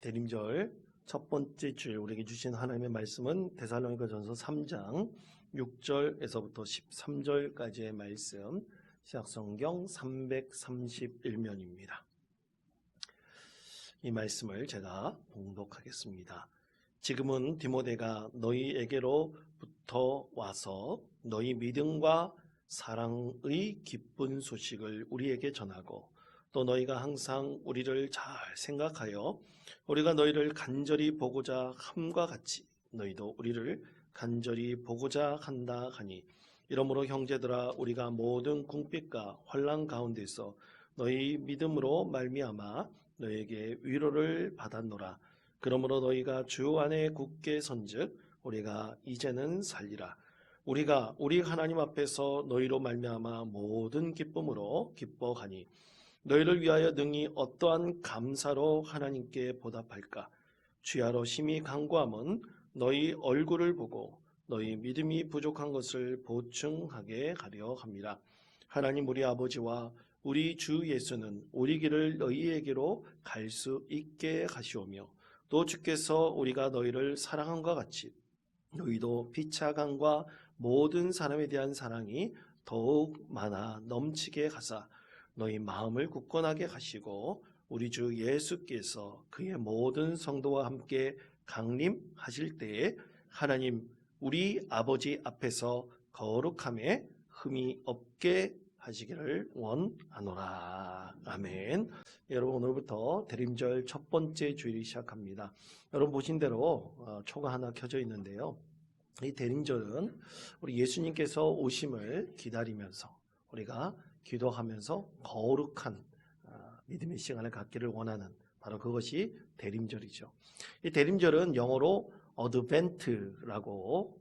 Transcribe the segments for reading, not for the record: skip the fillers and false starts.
대림절 첫 번째 주일 우리에게 주신 하나님의 말씀은 데살로니가전서 3장 6절에서부터 13절까지의 말씀, 신약성경 331면입니다. 이 말씀을 제가 봉독하겠습니다. 지금은 디모데가 너희에게로부터 와서 너희 믿음과 사랑의 기쁜 소식을 우리에게 전하고 또 너희가 항상 우리를 잘 생각하여 우리가 너희를 간절히 보고자 함과 같이 너희도 우리를 간절히 보고자 한다 하니, 이러므로 형제들아, 우리가 모든 궁핍과 환난 가운데서 너희 믿음으로 말미암아 너희에게 위로를 받았노라. 그러므로 너희가 주 안에 굳게 선즉 우리가 이제는 살리라. 우리가 우리 하나님 앞에서 너희로 말미암아 모든 기쁨으로 기뻐하니 너희를 위하여 능히 어떠한 감사로 하나님께 보답할까? 주야로 심히 간구함은 너희 얼굴을 보고 너희 믿음이 부족한 것을 보충하게 하려 합니다. 하나님 우리 아버지와 우리 주 예수는 우리 길을 너희에게로 갈 수 있게 하시오며, 또 주께서 우리가 너희를 사랑함과 같이 너희도 피차감과 모든 사람에 대한 사랑이 더욱 많아 넘치게 하사 너희 마음을 굳건하게 하시고 우리 주 예수께서 그의 모든 성도와 함께 강림하실 때에 하나님 우리 아버지 앞에서 거룩함에 흠이 없게 하시기를 원하노라. 아멘. 여러분, 오늘부터 대림절 첫 번째 주일이 시작합니다. 여러분 보신 대로 초가 하나 켜져 있는데요, 이 대림절은 우리 예수님께서 오심을 기다리면서 우리가 기도하면서 거룩한 믿음의 시간을 갖기를 원하는, 바로 그것이 대림절이죠. 이 대림절은 영어로 어드벤트라고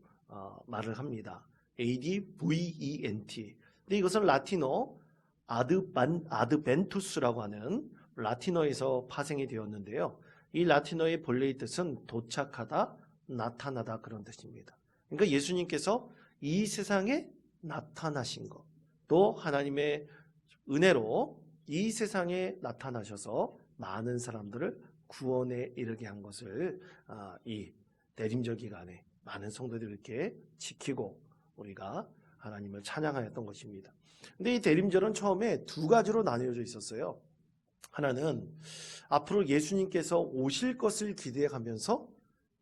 말을 합니다. ADVENT. 근데 이것은 라틴어 아드벤투스라고 하는 라틴어에서 파생이 되었는데요, 이 라틴어의 본래의 뜻은 도착하다, 나타나다, 그런 뜻입니다. 그러니까 예수님께서 이 세상에 나타나신 것, 또 하나님의 은혜로 이 세상에 나타나셔서 많은 사람들을 구원에 이르게 한 것을 이 대림절 기간에 많은 성도들이 이렇게 지키고 우리가 하나님을 찬양하였던 것입니다. 근데 이 대림절은 처음에 두 가지로 나뉘어져 있었어요. 하나는 앞으로 예수님께서 오실 것을 기대하면서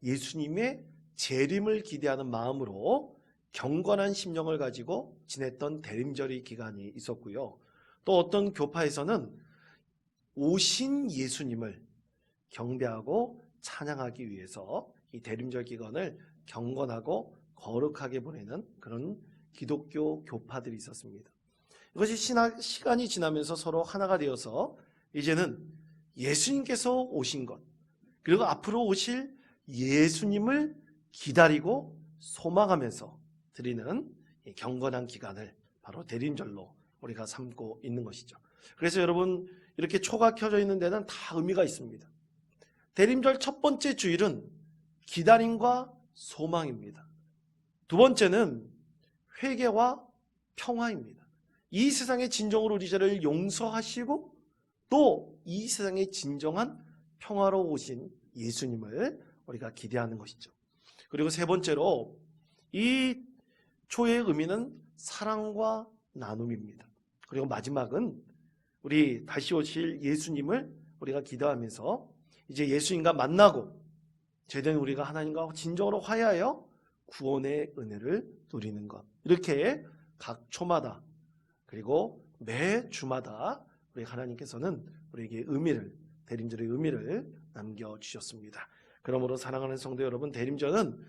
예수님의 재림을 기대하는 마음으로 경건한 심령을 가지고 지냈던 대림절의 기간이 있었고요. 또 어떤 교파에서는 오신 예수님을 경배하고 찬양하기 위해서 이 대림절 기간을 경건하고 거룩하게 보내는 그런 기독교 교파들이 있었습니다. 이것이 시간이 지나면서 서로 하나가 되어서 이제는 예수님께서 오신 것, 그리고 앞으로 오실 예수님을 기다리고 소망하면서 드리는 경건한 기간을 바로 대림절로 우리가 삼고 있는 것이죠. 그래서 여러분, 이렇게 초가 켜져 있는 데는 다 의미가 있습니다. 대림절 첫 번째 주일은 기다림과 소망입니다. 두 번째는 회개와 평화입니다. 이 세상의 진정으로 우리 죄를 용서하시고 또 이 세상의 진정한 평화로 오신 예수님을 우리가 기대하는 것이죠. 그리고 세 번째로 이 초의 의미는 사랑과 나눔입니다. 그리고 마지막은 우리 다시 오실 예수님을 우리가 기도하면서 이제 예수님과 만나고 제대로 우리가 하나님과 진정으로 화해하여 구원의 은혜를 누리는 것, 이렇게 각 초마다 그리고 매 주마다 우리 하나님께서는 우리에게 의미를, 대림절의 의미를 남겨주셨습니다. 그러므로 사랑하는 성도 여러분, 대림절은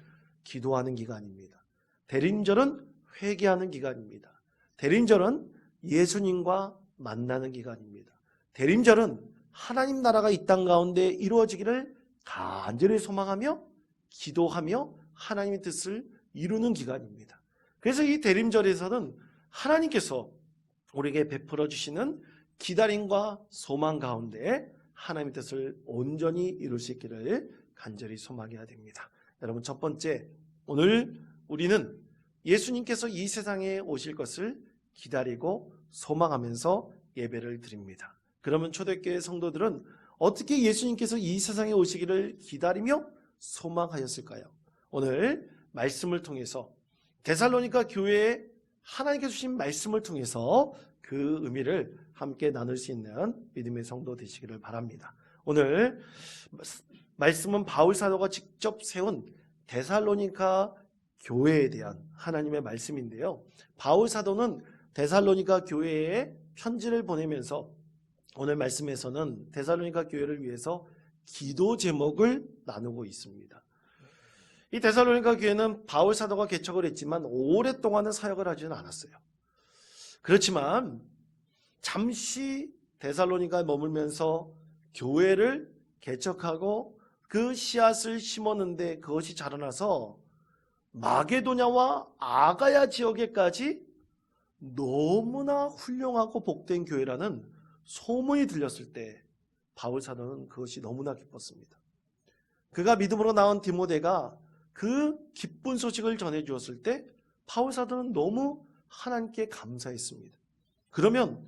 기도하는 기간입니다. 대림절은 회개하는 기간입니다. 대림절은 예수님과 만나는 기간입니다. 대림절은 하나님 나라가 이 땅 가운데 이루어지기를 간절히 소망하며 기도하며 하나님의 뜻을 이루는 기간입니다. 그래서 이 대림절에서는 하나님께서 우리에게 베풀어 주시는 기다림과 소망 가운데 하나님의 뜻을 온전히 이룰 수 있기를 간절히 소망해야 됩니다. 여러분, 첫 번째, 오늘 우리는 예수님께서 이 세상에 오실 것을 기다리고 소망하면서 예배를 드립니다. 그러면 초대교회 성도들은 어떻게 예수님께서 이 세상에 오시기를 기다리며 소망하였을까요? 오늘 말씀을 통해서 데살로니가 교회에 하나님께서 주신 말씀을 통해서 그 의미를 함께 나눌 수 있는 믿음의 성도 되시기를 바랍니다. 오늘 말씀은 바울 사도가 직접 세운 데살로니가 교회에 대한 하나님의 말씀인데요. 바울 사도는 데살로니가 교회에 편지를 보내면서 오늘 말씀에서는 데살로니가 교회를 위해서 기도 제목을 나누고 있습니다. 이 데살로니가 교회는 바울 사도가 개척을 했지만 오랫동안은 사역을 하지는 않았어요. 그렇지만 잠시 데살로니가에 머물면서 교회를 개척하고 그 씨앗을 심었는데 그것이 자라나서 마게도냐와 아가야 지역에까지 너무나 훌륭하고 복된 교회라는 소문이 들렸을 때 바울 사도는 그것이 너무나 기뻤습니다. 그가 믿음으로 낳은 디모데가 그 기쁜 소식을 전해 주었을 때 바울 사도는 너무 하나님께 감사했습니다. 그러면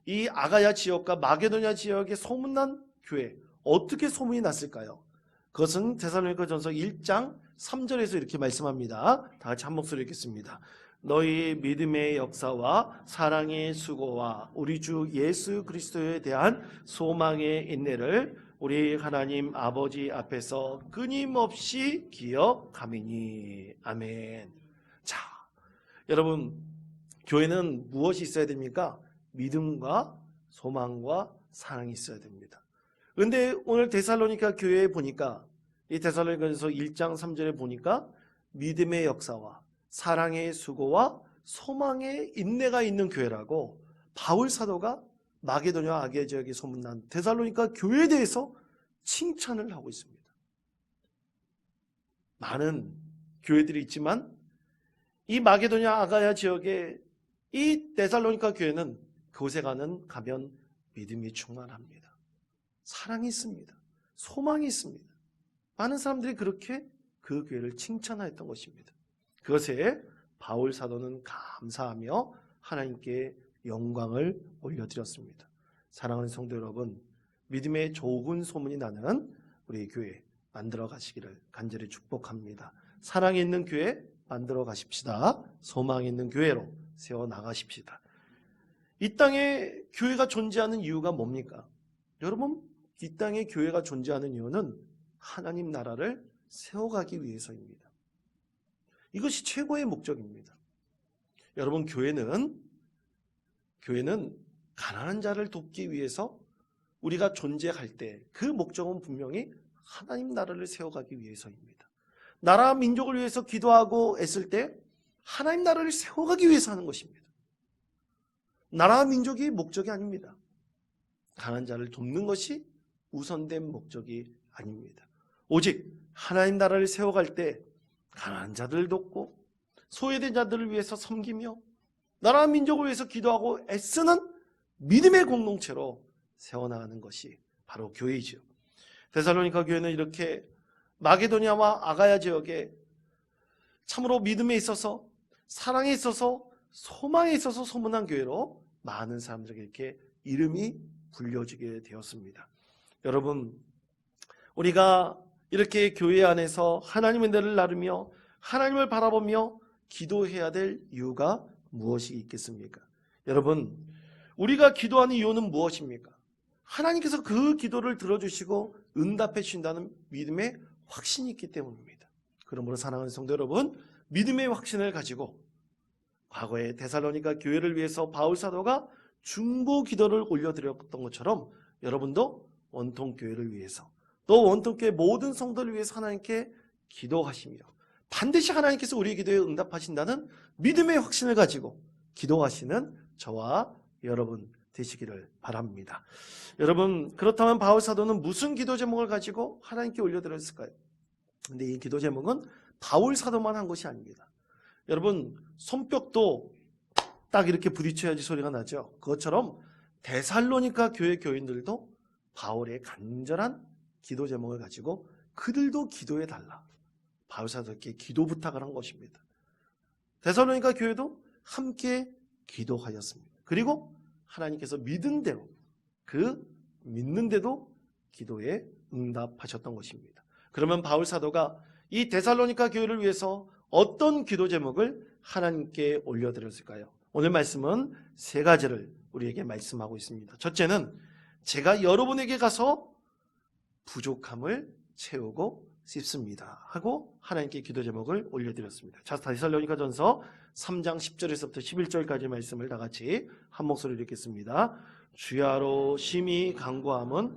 이 아가야 지역과 마게도냐 지역에 소문난 교회, 어떻게 소문이 났을까요? 그것은 데살로니가전서 1장 3절에서 이렇게 말씀합니다. 다 같이 한 목소리 읽겠습니다. 너희 믿음의 역사와 사랑의 수고와 우리 주 예수 그리스도에 대한 소망의 인내를 우리 하나님 아버지 앞에서 끊임없이 기억하미니. 아멘. 자, 여러분, 교회는 무엇이 있어야 됩니까? 믿음과 소망과 사랑이 있어야 됩니다. 그런데 오늘 데살로니가 교회에 보니까, 이 데살로니가전서 1장 3절에 보니까 믿음의 역사와 사랑의 수고와 소망의 인내가 있는 교회라고 바울 사도가 마게도냐 아가야 지역에 소문난 데살로니가 교회에 대해서 칭찬을 하고 있습니다. 많은 교회들이 있지만 이 마게도냐 아가야 지역에 이 데살로니가 교회는 그곳에 가면 믿음이 충만합니다. 사랑이 있습니다. 소망이 있습니다. 많은 사람들이 그렇게 그 교회를 칭찬하였던 것입니다. 그것에 바울 사도는 감사하며 하나님께 영광을 올려드렸습니다. 사랑하는 성도 여러분, 믿음의 좋은 소문이 나는 우리 교회 만들어 가시기를 간절히 축복합니다. 사랑이 있는 교회 만들어 가십시다. 소망이 있는 교회로 세워나가십시다. 이 땅에 교회가 존재하는 이유가 뭡니까? 여러분, 이 땅에 교회가 존재하는 이유는 하나님 나라를 세워가기 위해서입니다. 이것이 최고의 목적입니다. 여러분, 교회는 가난한 자를 돕기 위해서 우리가 존재할 때 그 목적은 분명히 하나님 나라를 세워가기 위해서입니다. 나라 민족을 위해서 기도하고 애쓸 때 하나님 나라를 세워가기 위해서 하는 것입니다. 나라 민족이 목적이 아닙니다. 가난한 자를 돕는 것이 우선된 목적이 아닙니다. 오직 하나님 나라를 세워갈 때 가난한 자들을 돕고 소외된 자들을 위해서 섬기며 나라 민족을 위해서 기도하고 애쓰는 믿음의 공동체로 세워나가는 것이 바로 교회이죠. 데살로니가 교회는 이렇게 마게도냐와 아가야 지역에 참으로 믿음에 있어서 사랑에 있어서 소망에 있어서 소문난 교회로 많은 사람들에게 이렇게 이름이 불려지게 되었습니다. 여러분, 우리가 이렇게 교회 안에서 하나님의 은혜를 나누며 하나님을 바라보며 기도해야 될 이유가 무엇이 있겠습니까? 여러분, 우리가 기도하는 이유는 무엇입니까? 하나님께서 그 기도를 들어주시고 응답해 주신다는 믿음의 확신이 있기 때문입니다. 그러므로 사랑하는 성도 여러분, 믿음의 확신을 가지고 과거에 데살로니가 교회를 위해서 바울 사도가 중보 기도를 올려드렸던 것처럼 여러분도 원통 교회를 위해서 또 원통 교회 모든 성도를 위해서 하나님께 기도하시며 반드시 하나님께서 우리의 기도에 응답하신다는 믿음의 확신을 가지고 기도하시는 저와 여러분 되시기를 바랍니다. 여러분, 그렇다면 바울 사도는 무슨 기도 제목을 가지고 하나님께 올려드렸을까요? 근데 이 기도 제목은 바울 사도만 한 것이 아닙니다. 여러분, 손뼉도 딱 이렇게 부딪혀야지 소리가 나죠. 그것처럼 데살로니가 교회 교인들도 바울의 간절한 기도 제목을 가지고 그들도 기도해 달라, 바울 사도에게 기도 부탁을 한 것입니다. 데살로니가 교회도 함께 기도하였습니다. 그리고 하나님께서 믿은 대로 그 믿는데도 기도에 응답하셨던 것입니다. 그러면 바울 사도가 이 데살로니가 교회를 위해서 어떤 기도 제목을 하나님께 올려드렸을까요? 오늘 말씀은 세 가지를 우리에게 말씀하고 있습니다. 첫째는 제가 여러분에게 가서 부족함을 채우고 싶습니다 하고 하나님께 기도 제목을 올려드렸습니다. 자, 데살로니가전서 3장 10절에서부터 11절까지 말씀을 다 같이 한 목소리로 읽겠습니다. 주야로 심히 간구함은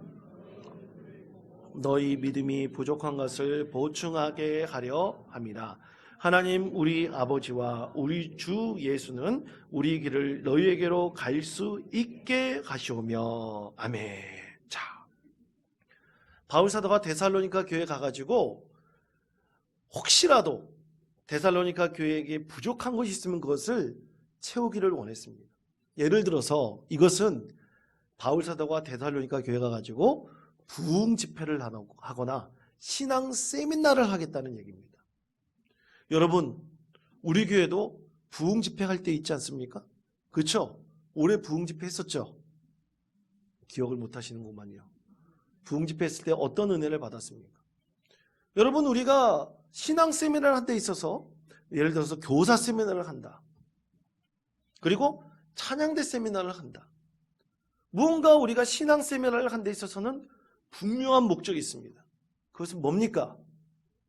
너희 믿음이 부족한 것을 보충하게 하려 함이라. 하나님 우리 아버지와 우리 주 예수는 우리 길을 너희에게로 갈 수 있게 하시오며. 아멘. 자, 바울 사도가 데살로니가 교회에 가가지고 혹시라도 데살로니가 교회에게 부족한 것이 있으면 그것을 채우기를 원했습니다. 예를 들어서 이것은 바울 사도가 데살로니가 교회에 가가지고 부흥 집회를 하거나 신앙 세미나를 하겠다는 얘기입니다. 여러분, 우리 교회도 부흥 집회 할 때 있지 않습니까? 그렇죠? 올해 부흥 집회 했었죠? 기억을 못 하시는구만요. 부흥 집회 했을 때 어떤 은혜를 받았습니까? 여러분, 우리가 신앙 세미나를 한 데 있어서 예를 들어서 교사 세미나를 한다. 그리고 찬양대 세미나를 한다. 무언가 우리가 신앙 세미나를 한 데 있어서는 분명한 목적이 있습니다. 그것은 뭡니까?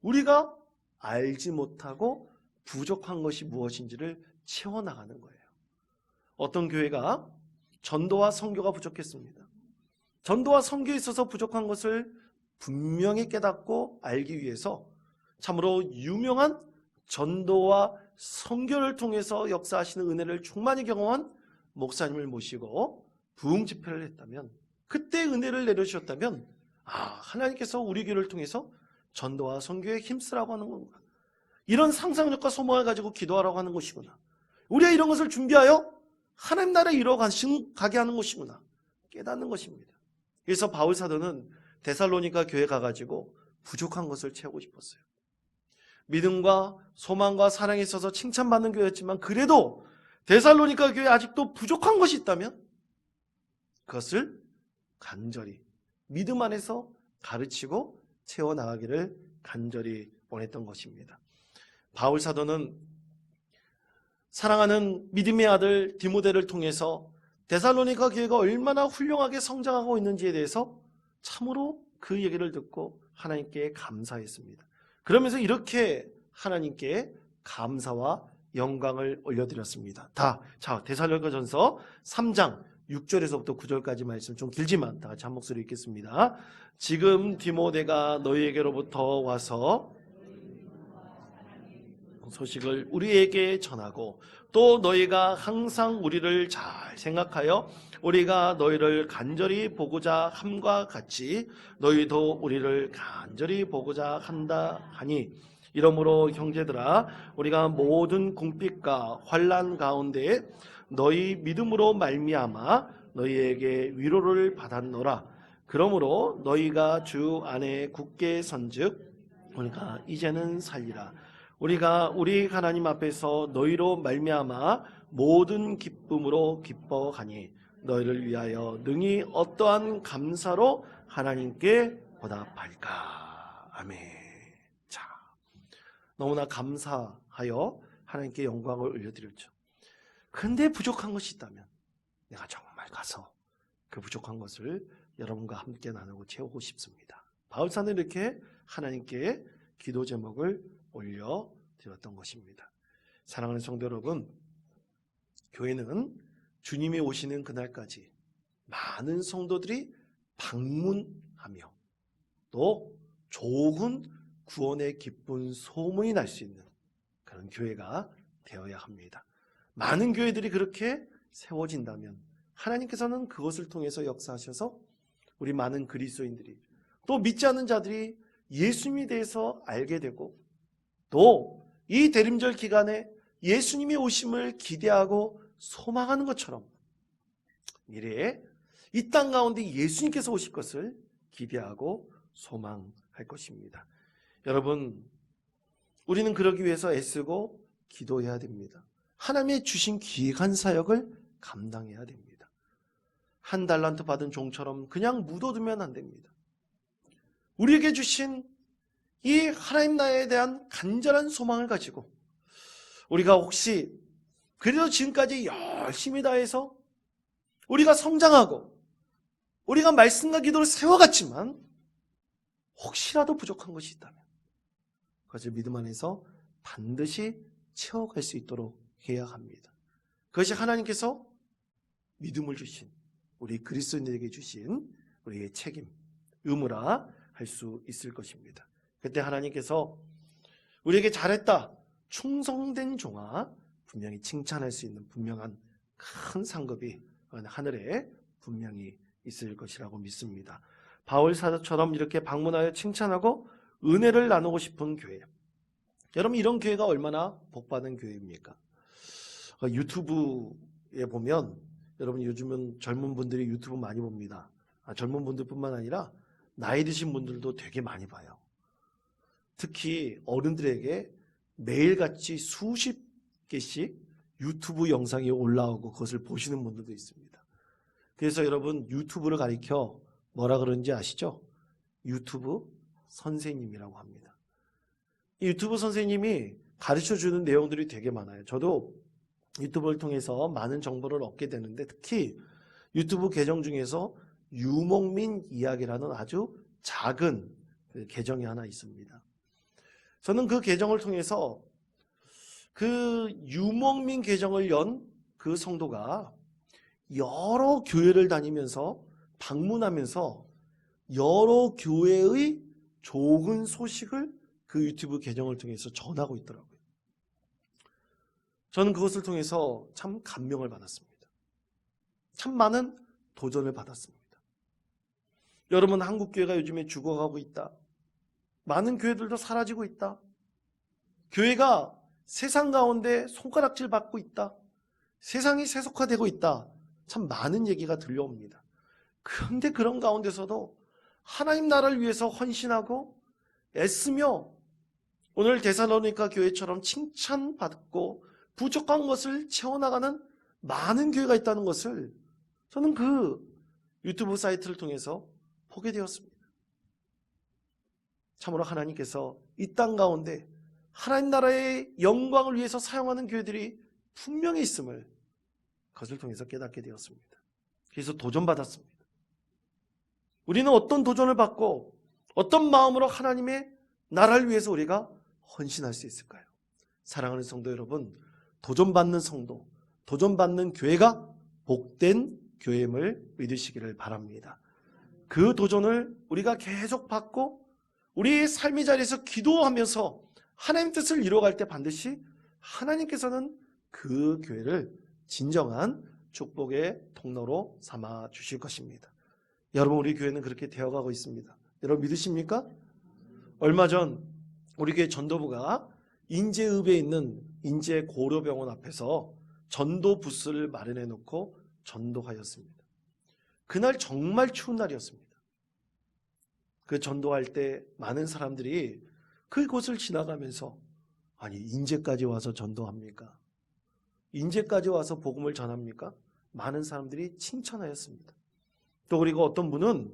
우리가 알지 못하고 부족한 것이 무엇인지를 채워나가는 거예요. 어떤 교회가 전도와 선교가 부족했습니다. 전도와 선교에 있어서 부족한 것을 분명히 깨닫고 알기 위해서 참으로 유명한 전도와 선교를 통해서 역사하시는 은혜를 충만히 경험한 목사님을 모시고 부흥 집회를 했다면, 그때 은혜를 내려주셨다면, 하나님께서 우리 교회를 통해서 전도와 선교에 힘쓰라고 하는 건가, 이런 상상력과 소망을 가지고 기도하라고 하는 것이구나, 우리가 이런 것을 준비하여 하나님 나라에 이뤄가게 하는 것이구나 깨닫는 것입니다. 그래서 바울 사도는 데살로니가 교회 가가지고 부족한 것을 채우고 싶었어요. 믿음과 소망과 사랑에 있어서 칭찬받는 교회였지만 그래도 데살로니가 교회에 아직도 부족한 것이 있다면 그것을 간절히 믿음 안에서 가르치고 채워나가기를 간절히 원했던 것입니다. 바울 사도는 사랑하는 믿음의 아들 디모데를 통해서 데살로니가 교회가 얼마나 훌륭하게 성장하고 있는지에 대해서 참으로 그 얘기를 듣고 하나님께 감사했습니다. 그러면서 이렇게 하나님께 감사와 영광을 올려드렸습니다. 자, 데살로니가전서 3장 6절에서부터 9절까지 말씀 좀 길지만 다 같이 한 목소리 읽겠습니다. 지금 디모데가 너희에게로부터 와서 소식을 우리에게 전하고 또 너희가 항상 우리를 잘 생각하여 우리가 너희를 간절히 보고자 함과 같이 너희도 우리를 간절히 보고자 한다 하니, 이러므로 형제들아 우리가 모든 궁핍과 환난 가운데 너희 믿음으로 말미암아 너희에게 위로를 받았노라. 그러므로 너희가 주 안에 굳게 선즉 우리가 이제는 살리라. 우리가 우리 하나님 앞에서 너희로 말미암아 모든 기쁨으로 기뻐하니 너희를 위하여 능히 어떠한 감사로 하나님께 보답할까. 아멘. 자, 너무나 감사하여 하나님께 영광을 올려드렸죠. 근데 부족한 것이 있다면 내가 정말 가서 그 부족한 것을 여러분과 함께 나누고 채우고 싶습니다. 바울사는 이렇게 하나님께 기도 제목을 올려드렸던 것입니다. 사랑하는 성도 여러분, 교회는 주님이 오시는 그날까지 많은 성도들이 방문하며 또 좋은 구원의 기쁜 소문이 날 수 있는 그런 교회가 되어야 합니다. 많은 교회들이 그렇게 세워진다면 하나님께서는 그것을 통해서 역사하셔서 우리 많은 그리스도인들이 또 믿지 않는 자들이 예수님에 대해서 알게 되고 또 이 대림절 기간에 예수님이 오심을 기대하고 소망하는 것처럼 미래에 이 땅 가운데 예수님께서 오실 것을 기대하고 소망할 것입니다. 여러분, 우리는 그러기 위해서 애쓰고 기도해야 됩니다. 하나님의 주신 귀한 사역을 감당해야 됩니다. 한 달란트 받은 종처럼 그냥 묻어두면 안 됩니다. 우리에게 주신 이 하나님 나라에 대한 간절한 소망을 가지고 우리가 혹시 그래도 지금까지 열심히 다해서 우리가 성장하고 우리가 말씀과 기도를 세워갔지만 혹시라도 부족한 것이 있다면 그것을 믿음 안에서 반드시 채워갈 수 있도록 해야 합니다. 그것이 하나님께서 믿음을 주신 우리 그리스도인에게 주신 우리의 책임, 의무라 할 수 있을 것입니다. 그때 하나님께서 우리에게 잘했다, 충성된 종아 분명히 칭찬할 수 있는 분명한 큰 상급이 하늘에 분명히 있을 것이라고 믿습니다. 바울 사도처럼 이렇게 방문하여 칭찬하고 은혜를 나누고 싶은 교회, 여러분 이런 교회가 얼마나 복받은 교회입니까? 유튜브에 보면 여러분 요즘은 젊은 분들이 유튜브 많이 봅니다. 젊은 분들뿐만 아니라 나이 드신 분들도 되게 많이 봐요. 특히 어른들에게 매일같이 수십 개씩 유튜브 영상이 올라오고 그것을 보시는 분들도 있습니다. 그래서 여러분 유튜브를 가리켜 뭐라 그러는지 아시죠? 유튜브 선생님이라고 합니다. 이 유튜브 선생님이 가르쳐주는 내용들이 되게 많아요. 저도 유튜브를 통해서 많은 정보를 얻게 되는데 특히 유튜브 계정 중에서 유목민 이야기라는 아주 작은 계정이 하나 있습니다. 저는 그 계정을 통해서 그 유목민 계정을 연 그 성도가 여러 교회를 다니면서 방문하면서 여러 교회의 좋은 소식을 그 유튜브 계정을 통해서 전하고 있더라고요. 저는 그것을 통해서 참 감명을 받았습니다. 참 많은 도전을 받았습니다. 여러분 한국교회가 요즘에 죽어가고 있다. 많은 교회들도 사라지고 있다. 교회가 세상 가운데 손가락질 받고 있다. 세상이 세속화되고 있다. 참 많은 얘기가 들려옵니다. 그런데 그런 가운데서도 하나님 나라를 위해서 헌신하고 애쓰며 오늘 데살로니가 교회처럼 칭찬받고 부족한 것을 채워나가는 많은 교회가 있다는 것을 저는 그 유튜브 사이트를 통해서 보게 되었습니다. 참으로 하나님께서 이 땅 가운데 하나님 나라의 영광을 위해서 사용하는 교회들이 분명히 있음을 그것을 통해서 깨닫게 되었습니다. 그래서 도전받았습니다. 우리는 어떤 도전을 받고 어떤 마음으로 하나님의 나라를 위해서 우리가 헌신할 수 있을까요? 사랑하는 성도 여러분, 도전받는 성도, 도전받는 교회가 복된 교회임을 믿으시기를 바랍니다. 그 도전을 우리가 계속 받고 우리의 삶의 자리에서 기도하면서 하나님 뜻을 이루어갈 때 반드시 하나님께서는 그 교회를 진정한 축복의 통로로 삼아 주실 것입니다. 여러분 우리 교회는 그렇게 되어가고 있습니다. 여러분 믿으십니까? 얼마 전 우리 교회 전도부가 인제읍에 있는 인제고려병원 앞에서 전도 부스를 마련해 놓고 전도하였습니다. 그날 정말 추운 날이었습니다. 그 전도할 때 많은 사람들이 그곳을 지나가면서 아니 인제까지 와서 전도합니까? 인제까지 와서 복음을 전합니까? 많은 사람들이 칭찬하였습니다. 또 그리고 어떤 분은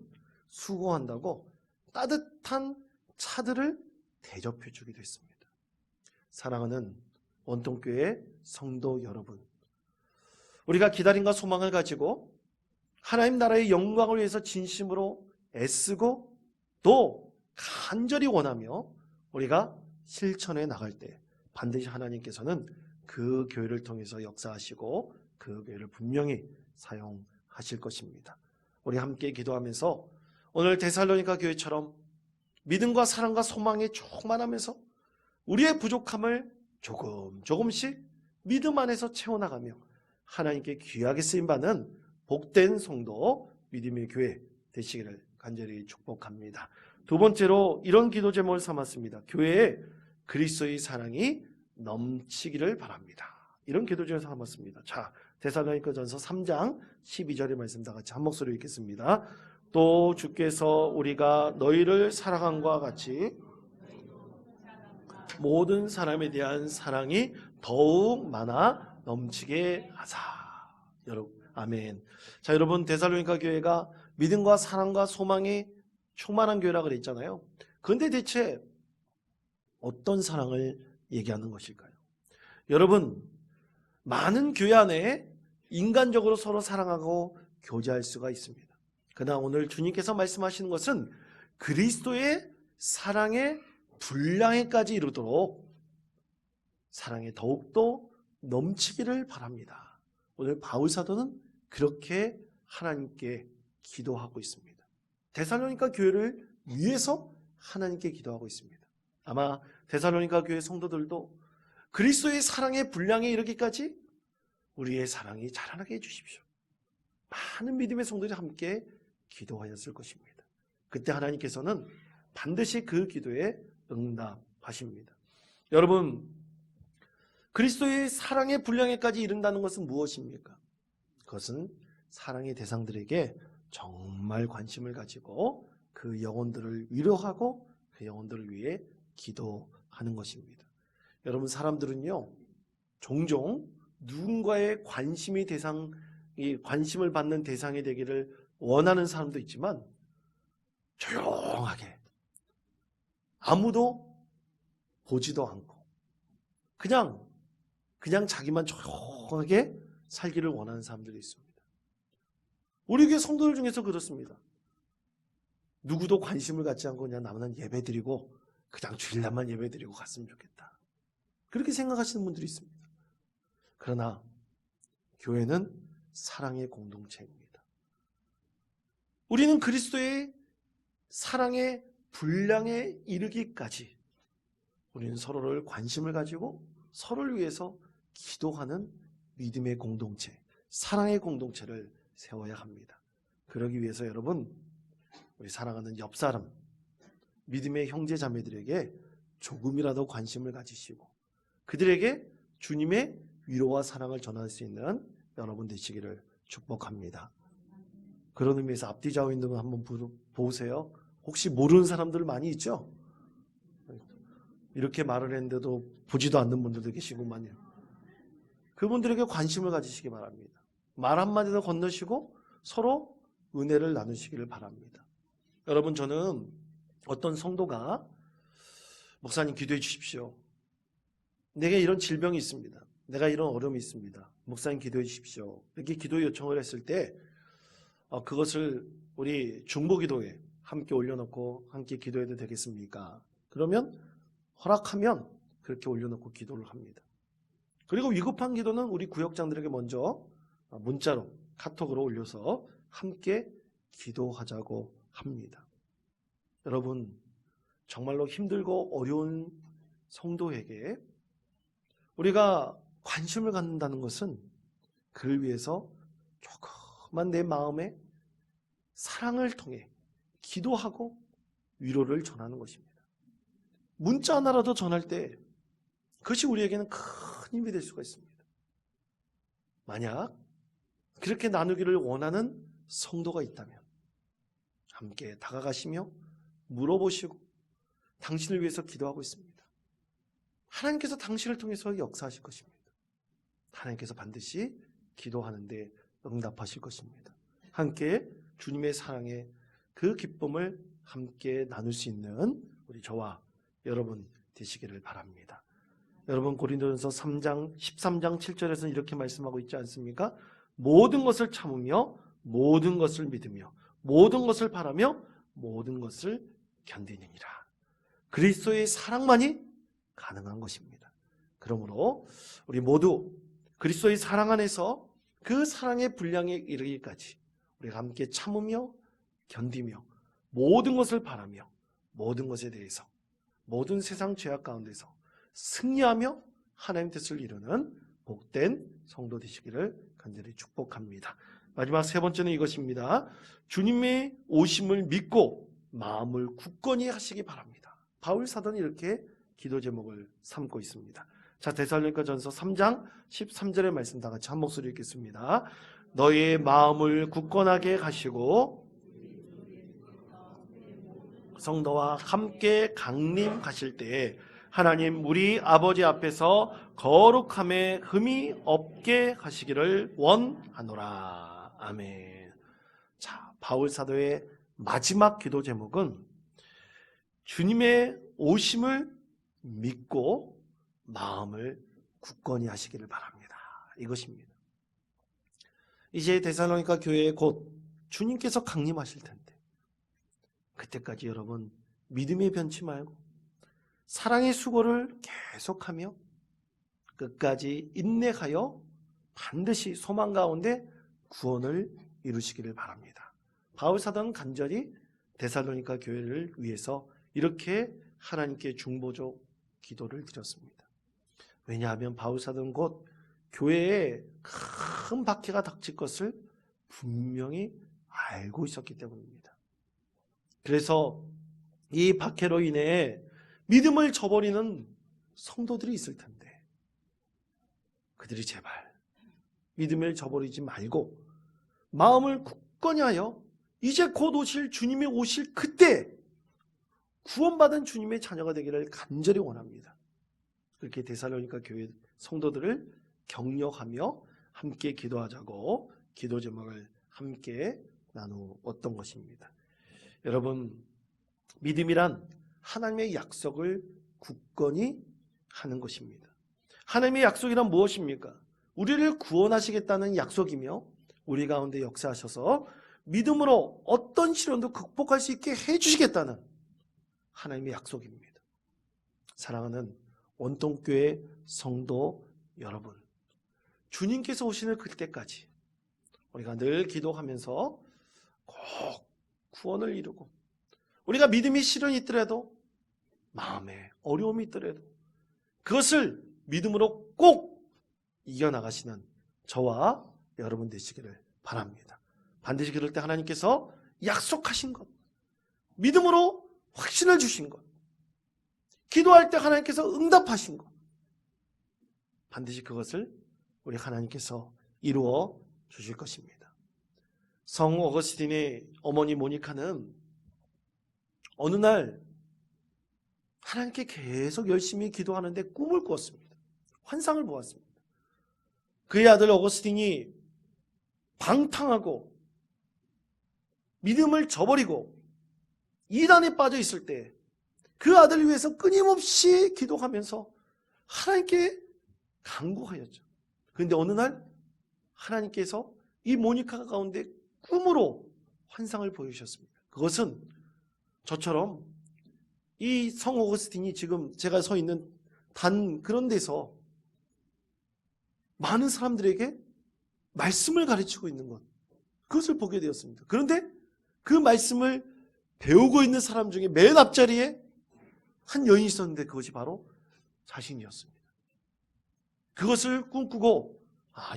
수고한다고 따뜻한 차들을 대접해 주기도 했습니다. 사랑하는 원통교회 성도 여러분, 우리가 기다림과 소망을 가지고 하나님 나라의 영광을 위해서 진심으로 애쓰고 또 간절히 원하며 우리가 실천해 나갈 때 반드시 하나님께서는 그 교회를 통해서 역사하시고 그 교회를 분명히 사용하실 것입니다. 우리 함께 기도하면서 오늘 데살로니가 교회처럼 믿음과 사랑과 소망에 충만하면서 우리의 부족함을 조금씩 믿음 안에서 채워나가며 하나님께 귀하게 쓰임받는 복된 성도 믿음의 교회 되시기를 간절히 축복합니다. 두 번째로 이런 기도 제목을 삼았습니다. 교회에 그리스도의 사랑이 넘치기를 바랍니다. 이런 기도 제목을 삼았습니다. 자, 데살로니가전서 3장 12절의 말씀 다 같이 한 목소리로 읽겠습니다. 또 주께서 우리가 너희를 사랑함과 같이 모든 사람에 대한 사랑이 더욱 많아 넘치게 하사. 여러분 아멘. 자, 여러분, 데살로니가 교회가 믿음과 사랑과 소망이 충만한 교회라고 그랬잖아요. 그런데 대체 어떤 사랑을 얘기하는 것일까요? 여러분, 많은 교회 안에 인간적으로 서로 사랑하고 교제할 수가 있습니다. 그러나 오늘 주님께서 말씀하시는 것은 그리스도의 사랑의 분량에까지 이르도록 사랑에 더욱더 넘치기를 바랍니다. 오늘 바울 사도는 그렇게 하나님께 기도하고 있습니다. 데살로니가 교회를 위해서 하나님께 기도하고 있습니다. 아마 데살로니가 교회 성도들도 그리스도의 사랑의 분량에 이르기까지 우리의 사랑이 자라나게 해주십시오. 많은 믿음의 성도들이 함께 기도하였을 것입니다. 그때 하나님께서는 반드시 그 기도에 응답하십니다. 여러분, 그리스도의 사랑의 분량에까지 이른다는 것은 무엇입니까? 그것은 사랑의 대상들에게 정말 관심을 가지고 그 영혼들을 위로하고 그 영혼들을 위해 기도하는 것입니다. 여러분, 사람들은요, 종종 누군가의 관심을 받는 대상이 되기를 원하는 사람도 있지만 조용하게 아무도 보지도 않고 그냥 자기만 조용하게 살기를 원하는 사람들이 있습니다. 우리 교회 성도들 중에서 그렇습니다. 누구도 관심을 갖지 않고 그냥 나는 예배드리고 그냥 주일날만 예배드리고 갔으면 좋겠다. 그렇게 생각하시는 분들이 있습니다. 그러나 교회는 사랑의 공동체입니다. 우리는 그리스도의 사랑의 분량에 이르기까지 우리는 서로를 관심을 가지고 서로를 위해서 기도하는 믿음의 공동체, 사랑의 공동체를 세워야 합니다. 그러기 위해서 여러분, 우리 사랑하는 옆 사람, 믿음의 형제 자매들에게 조금이라도 관심을 가지시고 그들에게 주님의 위로와 사랑을 전할 수 있는 여러분 되시기를 축복합니다. 그런 의미에서 앞뒤 좌우 있는 분 한번 보세요. 혹시 모르는 사람들 많이 있죠? 이렇게 말을 했는데도 보지도 않는 분들도 계시구만요. 그분들에게 관심을 가지시기 바랍니다. 말 한마디도 건너시고 서로 은혜를 나누시기를 바랍니다. 여러분, 저는 어떤 성도가 목사님 기도해 주십시오. 내게 이런 질병이 있습니다. 내가 이런 어려움이 있습니다. 목사님 기도해 주십시오. 이렇게 기도 요청을 했을 때 그것을 우리 중보기도에 함께 올려놓고 함께 기도해도 되겠습니까? 그러면 허락하면 그렇게 올려놓고 기도를 합니다. 그리고 위급한 기도는 우리 구역장들에게 먼저 문자로 카톡으로 올려서 함께 기도하자고 합니다. 여러분, 정말로 힘들고 어려운 성도에게 우리가 관심을 갖는다는 것은 그를 위해서 조그만 내 마음에 사랑을 통해 기도하고 위로를 전하는 것입니다. 문자 하나라도 전할 때 그것이 우리에게는 큰 힘이 될 수가 있습니다. 만약 그렇게 나누기를 원하는 성도가 있다면 함께 다가가시며 물어보시고 당신을 위해서 기도하고 있습니다. 하나님께서 당신을 통해서 역사하실 것입니다. 하나님께서 반드시 기도하는데 응답하실 것입니다. 함께 주님의 사랑의 그 기쁨을 함께 나눌 수 있는 우리 저와 여러분 되시기를 바랍니다. 여러분, 고린도전서 3장 13장 7절에서는 이렇게 말씀하고 있지 않습니까? 모든 것을 참으며 모든 것을 믿으며 모든 것을 바라며 모든 것을 견디느니라. 그리스도의 사랑만이 가능한 것입니다. 그러므로 우리 모두 그리스도의 사랑 안에서 그 사랑의 분량에 이르기까지 우리가 함께 참으며 견디며 모든 것을 바라며 모든 것에 대해서 모든 세상 죄악 가운데서 승리하며 하나님 뜻을 이루는 복된 성도 되시기를 간절히 축복합니다. 마지막 세 번째는 이것입니다. 주님의 오심을 믿고 마음을 굳건히 하시기 바랍니다. 바울 사도는 이렇게 기도 제목을 삼고 있습니다. 자, 데살로니가전서 3장 13절의 말씀 다 같이 한 목소리 읽겠습니다. 너희의 마음을 굳건하게 하시고 성도와 함께 강림하실 때에 하나님 우리 아버지 앞에서 거룩함에 흠이 없게 하시기를 원하노라. 아멘. 자, 바울 사도의 마지막 기도 제목은 주님의 오심을 믿고 마음을 굳건히 하시기를 바랍니다. 이것입니다. 이제 데살로니가 교회에 곧 주님께서 강림하실 텐데 그때까지 여러분 믿음에 변치 말고 사랑의 수고를 계속하며 끝까지 인내하여 반드시 소망 가운데 구원을 이루시기를 바랍니다. 바울 사도는 간절히 데살로니가 교회를 위해서 이렇게 하나님께 중보적 기도를 드렸습니다. 왜냐하면 바울 사도는 곧 교회에 큰 박해가 닥칠 것을 분명히 알고 있었기 때문입니다. 그래서 이 박해로 인해 믿음을 저버리는 성도들이 있을 텐데 그들이 제발 믿음을 저버리지 말고 마음을 굳건히 하여 이제 곧 오실 주님이 오실 그때 구원받은 주님의 자녀가 되기를 간절히 원합니다. 그렇게 데살로니가 교회 성도들을 격려하며 함께 기도하자고 기도 제목을 함께 나누었던 것입니다. 여러분, 믿음이란 하나님의 약속을 굳건히 하는 것입니다. 하나님의 약속이란 무엇입니까? 우리를 구원하시겠다는 약속이며 우리 가운데 역사하셔서 믿음으로 어떤 시련도 극복할 수 있게 해주시겠다는 하나님의 약속입니다. 사랑하는 원통교회 성도 여러분, 주님께서 오시는 그때까지 우리가 늘 기도하면서 꼭 구원을 이루고 우리가 믿음이 시련이 있더라도 마음에 어려움이 있더라도 그것을 믿음으로 꼭 이겨나가시는 저와 여러분 되시기를 바랍니다. 반드시 그럴 때 하나님께서 약속하신 것, 믿음으로 확신을 주신 것, 기도할 때 하나님께서 응답하신 것, 반드시 그것을 우리 하나님께서 이루어 주실 것입니다. 성 어거스틴의 어머니 모니카는 어느 날 하나님께 계속 열심히 기도하는데 꿈을 꾸었습니다. 환상을 보았습니다. 그의 아들 어거스틴이 방탕하고 믿음을 저버리고 이단에 빠져 있을 때 그 아들을 위해서 끊임없이 기도하면서 하나님께 간구하였죠. 그런데 어느 날 하나님께서 이 모니카 가운데 꿈으로 환상을 보여주셨습니다. 그것은 저처럼 이 성 오거스틴이 지금 제가 서 있는 단 그런 데서 많은 사람들에게 말씀을 가르치고 있는 것, 그것을 보게 되었습니다. 그런데 그 말씀을 배우고 있는 사람 중에 맨 앞자리에 한 여인이 있었는데 그것이 바로 자신이었습니다. 그것을 꿈꾸고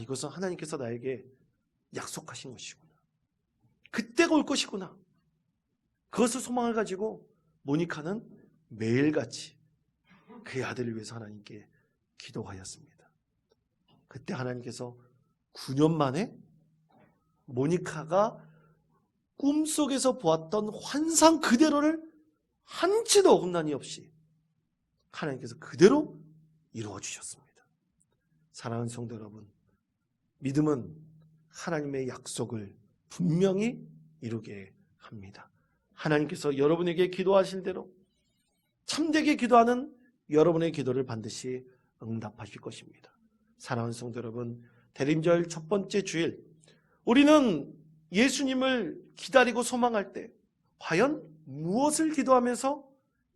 이것은 하나님께서 나에게 약속하신 것이구나, 그때가 올 것이구나, 그것을 소망을 가지고 모니카는 매일같이 그의 아들을 위해서 하나님께 기도하였습니다. 그때 하나님께서 9년 만에 모니카가 꿈속에서 보았던 환상 그대로를 한치도 어긋나니 없이 하나님께서 그대로 이루어 주셨습니다. 사랑하는 성도 여러분, 믿음은 하나님의 약속을 분명히 이루게 합니다. 하나님께서 여러분에게 기도하실 대로 참되게 기도하는 여러분의 기도를 반드시 응답하실 것입니다. 사랑하는 성도 여러분, 대림절 첫 번째 주일, 우리는 예수님을 기다리고 소망할 때 과연 무엇을 기도하면서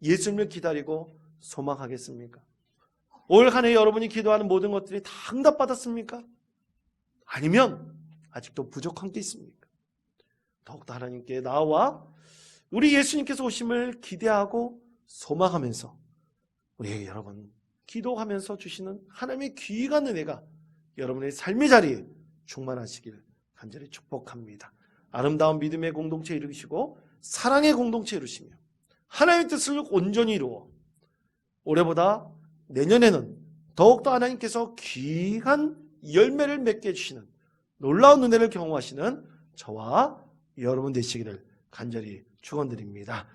예수님을 기다리고 소망하겠습니까? 올 한 해 여러분이 기도하는 모든 것들이 다 응답받았습니까? 아니면 아직도 부족한 게 있습니까? 더욱더 하나님께 나와 우리 예수님께서 오심을 기대하고 소망하면서 우리 여러분 기도하면서 주시는 하나님의 귀한 은혜가 여러분의 삶의 자리에 충만하시길 간절히 축복합니다. 아름다운 믿음의 공동체 이루시고 사랑의 공동체 이루시며 하나님의 뜻을 온전히 이루어 올해보다 내년에는 더욱더 하나님께서 귀한 열매를 맺게 해주시는 놀라운 은혜를 경험하시는 저와 여러분 되시기를 간절히 축원드립니다.